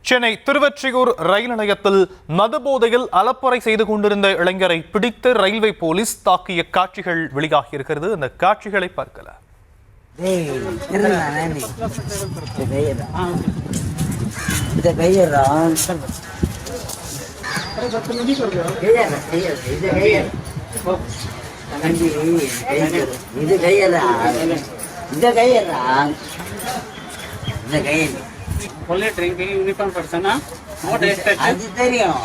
சென்னை திருவொற்றியூர் ரயில் நிலையத்தில் மதுபோதையில் அலப்பறை செய்து கொண்டிருந்த இளைஞரை பிடித்து ரயில்வே போலீஸ் தாக்கிய காட்சிகள் வெளியாகியிருக்கிறது. அந்த காட்சிகளை பார்க்கலாம். Only drinking uniform person, no restriction. அது தெரியும்.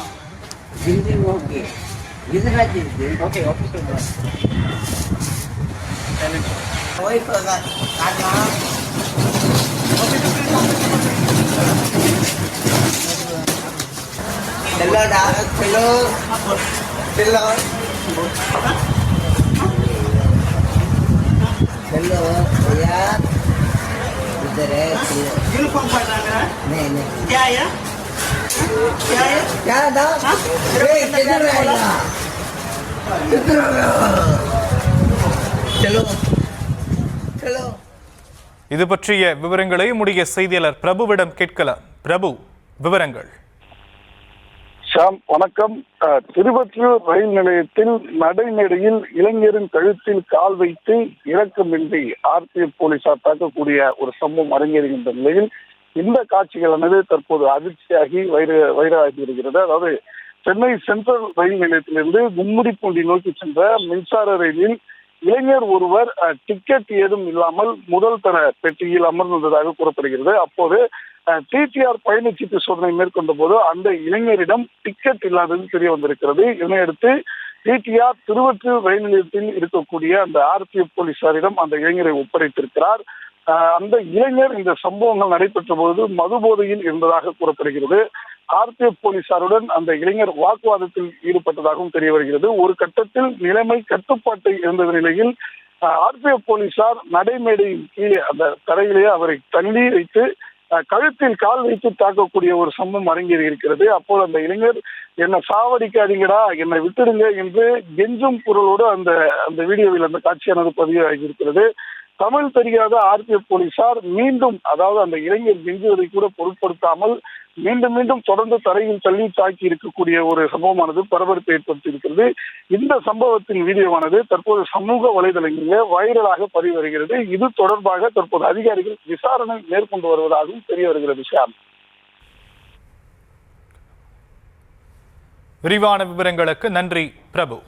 drinking okay. இதுல drinking. Okay, sir. ஓய் போதா. காட்டா. चलो डाल चलो चलो चलो यार इधर है यूनिफॉर्म पहना है? नहीं क्या है? क्या था किधर रहेगा चलो चलो இது பற்றிய விவரங்களை முடிய செய்தியாளர் பிரபுவிடம் கேட்கலாம். பிரபு, விவரங்கள். ஷாம், வணக்கம். திருவொற்றியூர் ரயில் நிலையத்தில் நடைமேடையில் இளைஞரின் கழுத்தில் கால் வைத்து இரக்கமின்றி RPF போலீசார் தாக்கக்கூடிய ஒரு சம்பவம் அரங்கேறுகின்ற நிலையில் இந்த காட்சிகளானது தற்போது அதிர்ச்சியாகி வைரலாகி வருகிறது. அதாவது சென்னை சென்ட்ரல் ரயில் நிலையத்திலிருந்து கும்மிடிப்பூண்டி நோக்கி சென்ற மின்சார ரயிலில் இளைஞர் ஒருவர் டிக்கெட் ஏதும் இல்லாமல் முதல் தர பெட்டியில் அமர்ந்திருந்ததாக கூறப்படுகிறது. அப்போது TTR பயணச்சீட்டு சோதனை மேற்கொண்ட போது அந்த இளைஞரிடம் டிக்கெட் இல்லாதது தெரிய வந்திருக்கிறது. இதனையடுத்து TTR திருவொற்றியூர் ரயில் நிலையத்தில் இருக்கக்கூடிய அந்த RPF போலீசாரிடம் அந்த இளைஞரை ஒப்படைத்திருக்கிறார். அந்த இளைஞர் இந்த சம்பவங்கள் நடைபெற்ற போது மது போதையில் இருந்ததாக கூறப்படுகிறது. RPF போலீசாருடன் அந்த இளைஞர் வாக்குவாதத்தில் ஈடுபட்டதாகவும் தெரிய வருகிறது. ஒரு கட்டத்தில் நிலைமை கட்டுப்பாட்டை இருந்த நிலையில் RPF போலீசார் நடைமேடையின் கீழே அந்த தரையிலேயே அவரை தள்ளி வைத்து கழுத்தில் கால் வைத்து தாக்கக்கூடிய ஒரு சம்பவம் அரங்கேறி இருக்கிறது. அப்போது அந்த இளைஞர் என்னை சாவடிக்காதீங்கடா, என்னை விட்டுடுங்க என்று கெஞ்சும் குரலோடு அந்த வீடியோவில் அந்த காட்சியானது பதிவாகி இருக்கிறது. தமிழ் தெரியாத RPF போலீசார் மீண்டும், அதாவது அந்த இளைஞர் கெஞ்சுவதை கூட பொருட்படுத்தாமல் மீண்டும் தொடர்ந்து தரையில் தள்ளி தாக்கி இருக்கக்கூடிய ஒரு சம்பவமானது பரபரப்பை ஏற்படுத்தி இருக்கிறது. இந்த சம்பவத்தின் வீடியோவானது தற்போது சமூக வலைதளங்களில் வைரலாக பதிவு வருகிறது. இது தொடர்பாக தற்போது அதிகாரிகள் விசாரணை மேற்கொண்டு வருவதாகவும் தெரிய வருகிறது. ஷாம், விரிவான விவரங்களுக்கு நன்றி பிரபு.